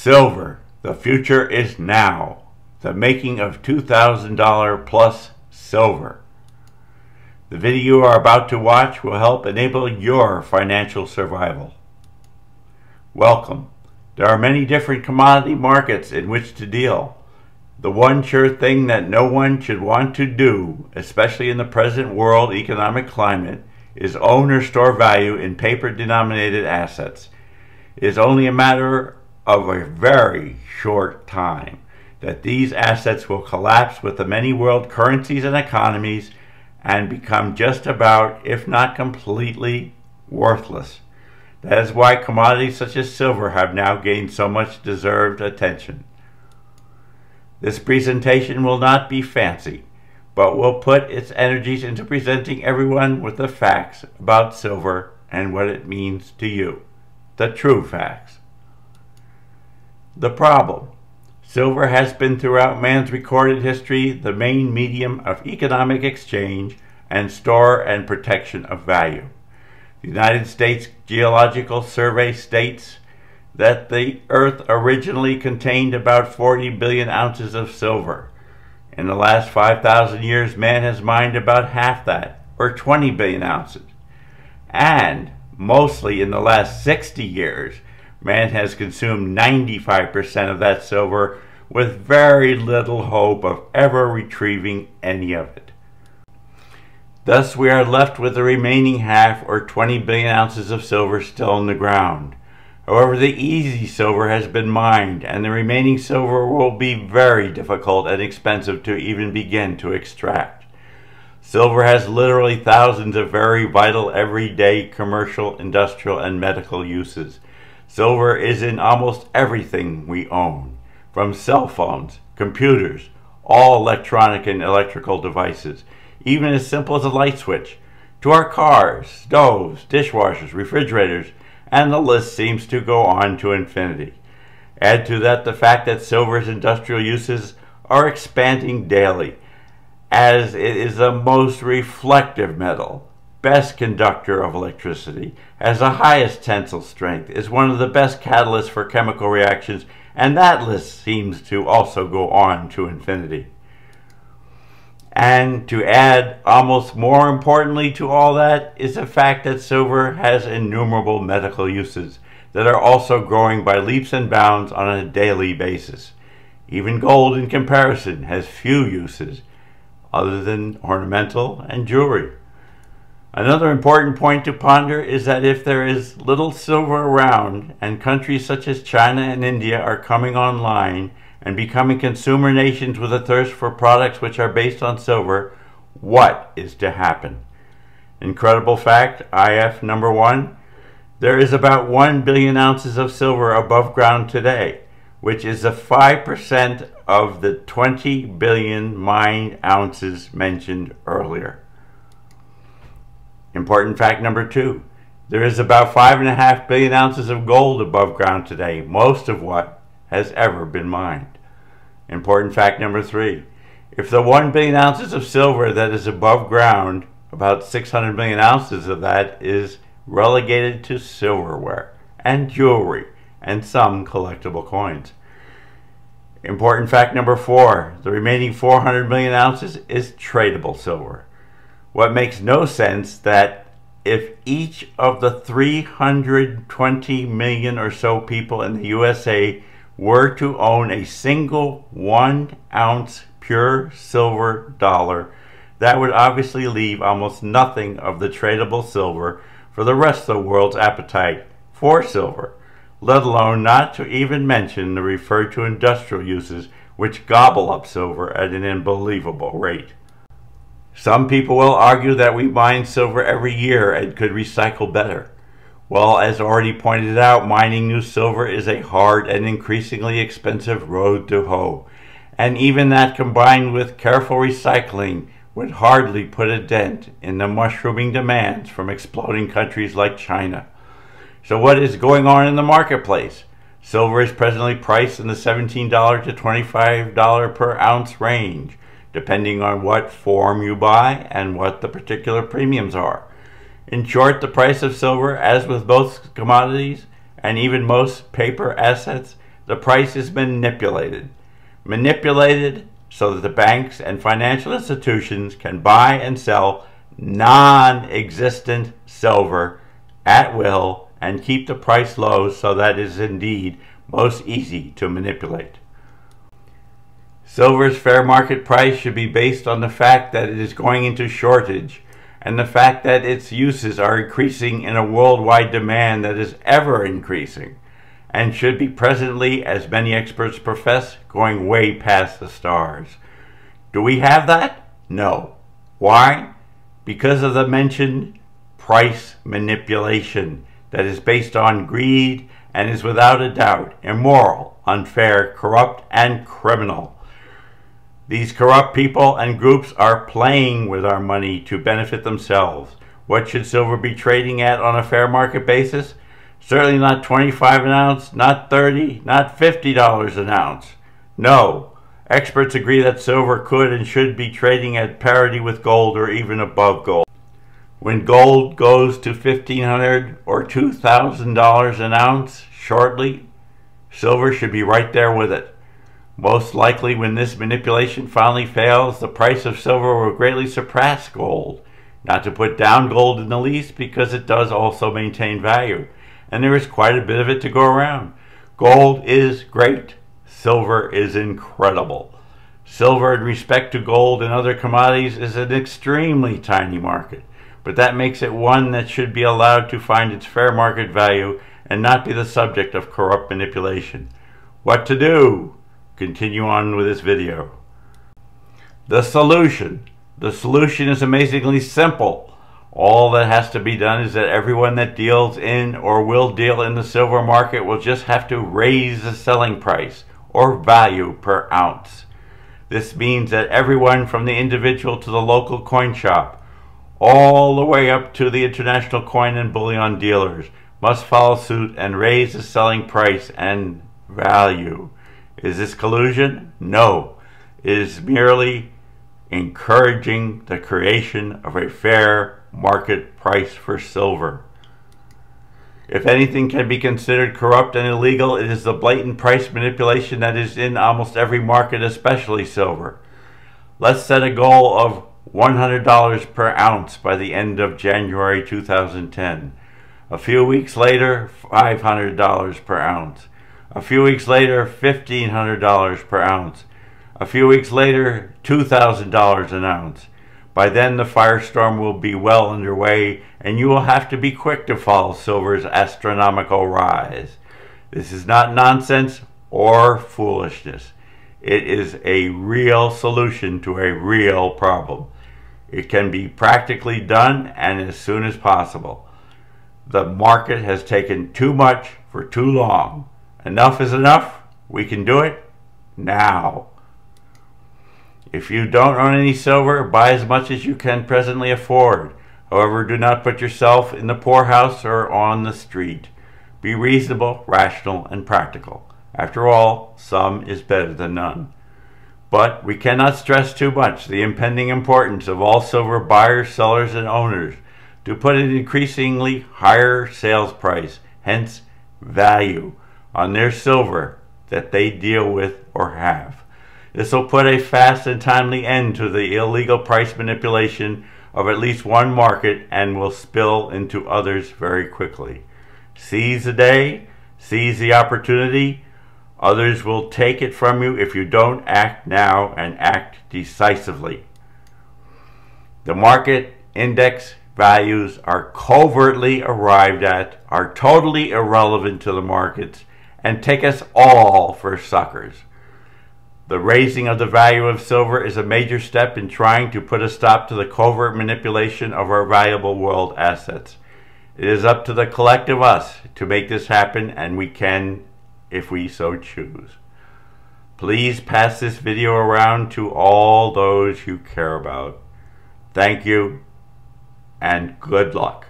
Silver, the future is now. The making of $2,000 plus silver. The video you are about to watch will help enable your financial survival. Welcome. There are many different commodity markets in which to deal. The one sure thing that no one should want to do, especially in the present world economic climate, is own or store value in paper-denominated assets. It is only a matter of a very short time that these assets will collapse with the many world currencies and economies and become just about, if not completely, worthless. That is why commodities such as silver have now gained so much deserved attention. This presentation will not be fancy, but will put its energies into presenting everyone with the facts about silver and what it means to you. The true facts. The problem. Silver has been throughout man's recorded history the main medium of economic exchange and store and protection of value. The United States Geological Survey states that the Earth originally contained about 40 billion ounces of silver. In the last 5,000 years, man has mined about half that, or 20 billion ounces. And, mostly in the last 60 years, man has consumed 95% of that silver with very little hope of ever retrieving any of it. Thus, we are left with the remaining half, or 20 billion ounces of silver still in the ground. However, the easy silver has been mined, and the remaining silver will be very difficult and expensive to even begin to extract. Silver has literally thousands of very vital everyday commercial, industrial, and medical uses. Silver is in almost everything we own, from cell phones, computers, all electronic and electrical devices, even as simple as a light switch, to our cars, stoves, dishwashers, refrigerators, and the list seems to go on to infinity. Add to that the fact that silver's industrial uses are expanding daily, as it is the most reflective metal, best conductor of electricity, has the highest tensile strength, is one of the best catalysts for chemical reactions, and that list seems to also go on to infinity. And to add, almost more importantly to all that, is the fact that silver has innumerable medical uses that are also growing by leaps and bounds on a daily basis. Even gold, in comparison, has few uses other than ornamental and jewelry. Another important point to ponder is that if there is little silver around, and countries such as China and India are coming online and becoming consumer nations with a thirst for products which are based on silver, what is to happen? Incredible fact, IF number 1, there is about 1 billion ounces of silver above ground today, which is a 5% of the 20 billion mined ounces mentioned earlier. Important fact number 2, there is about 5.5 billion ounces of gold above ground today, most of what has ever been mined. Important fact number 3, if the 1 billion ounces of silver that is above ground, about 600 million ounces of that is relegated to silverware and jewelry and some collectible coins. Important fact number 4, the remaining 400 million ounces is tradable silver. What makes no sense that if each of the 320 million or so people in the USA were to own a single 1 ounce pure silver dollar, that would obviously leave almost nothing of the tradable silver for the rest of the world's appetite for silver, let alone not to even mention the referred to industrial uses which gobble up silver at an unbelievable rate. Some people will argue that we mine silver every year and could recycle better. Well, as already pointed out, mining new silver is a hard and increasingly expensive road to hoe, and even that combined with careful recycling would hardly put a dent in the mushrooming demands from exploding countries like China. So what is going on in the marketplace? Silver is presently priced in the $17 to $25 per ounce range, depending on what form you buy and what the particular premiums are. In short, the price of silver, as with both commodities and even most paper assets, the price is manipulated. Manipulated so that the banks and financial institutions can buy and sell non-existent silver at will and keep the price low so that it is indeed most easy to manipulate. Silver's fair market price should be based on the fact that it is going into shortage and the fact that its uses are increasing in a worldwide demand that is ever increasing and should be presently, as many experts profess, going way past the stars. Do we have that? No. Why? Because of the mentioned price manipulation that is based on greed and is without a doubt immoral, unfair, corrupt, and criminal. These corrupt people and groups are playing with our money to benefit themselves. What should silver be trading at on a fair market basis? Certainly not $25 an ounce, not $30, not $50 an ounce. No. Experts agree that silver could and should be trading at parity with gold or even above gold. When gold goes to $1,500 or $2,000 an ounce shortly, silver should be right there with it. Most likely, when this manipulation finally fails, the price of silver will greatly surpass gold. Not to put down gold in the least, because it does also maintain value, and there is quite a bit of it to go around. Gold is great. Silver is incredible. Silver, in respect to gold and other commodities, is an extremely tiny market, but that makes it one that should be allowed to find its fair market value and not be the subject of corrupt manipulation. What to do? Continue on with this video. The solution. The solution is amazingly simple. All that has to be done is that everyone that deals in or will deal in the silver market will just have to raise the selling price or value per ounce. This means that everyone from the individual to the local coin shop, all the way up to the international coin and bullion dealers, must follow suit and raise the selling price and value. Is this collusion? No. It is merely encouraging the creation of a fair market price for silver. If anything can be considered corrupt and illegal, it is the blatant price manipulation that is in almost every market, especially silver. Let's set a goal of $100 per ounce by the end of January 2010. A few weeks later, $500 per ounce. A few weeks later, $1,500 per ounce. A few weeks later, $2,000 an ounce. By then, the firestorm will be well underway, and you will have to be quick to follow silver's astronomical rise. This is not nonsense or foolishness. It is a real solution to a real problem. It can be practically done and as soon as possible. The market has taken too much for too long. Enough is enough. We can do it now. If you don't own any silver, buy as much as you can presently afford. However, do not put yourself in the poorhouse or on the street. Be reasonable, rational, and practical. After all, some is better than none. But we cannot stress too much the impending importance of all silver buyers, sellers, and owners to put an increasingly higher sales price, hence value, on their silver that they deal with or have. This will put a fast and timely end to the illegal price manipulation of at least one market and will spill into others very quickly. Seize the day, seize the opportunity. Others will take it from you if you don't act now and act decisively. The market index values are covertly arrived at, are totally irrelevant to the markets, and take us all for suckers. The raising of the value of silver is a major step in trying to put a stop to the covert manipulation of our valuable world assets. It is up to the collective us to make this happen, and we can if we so choose. Please pass this video around to all those you care about. Thank you, and good luck.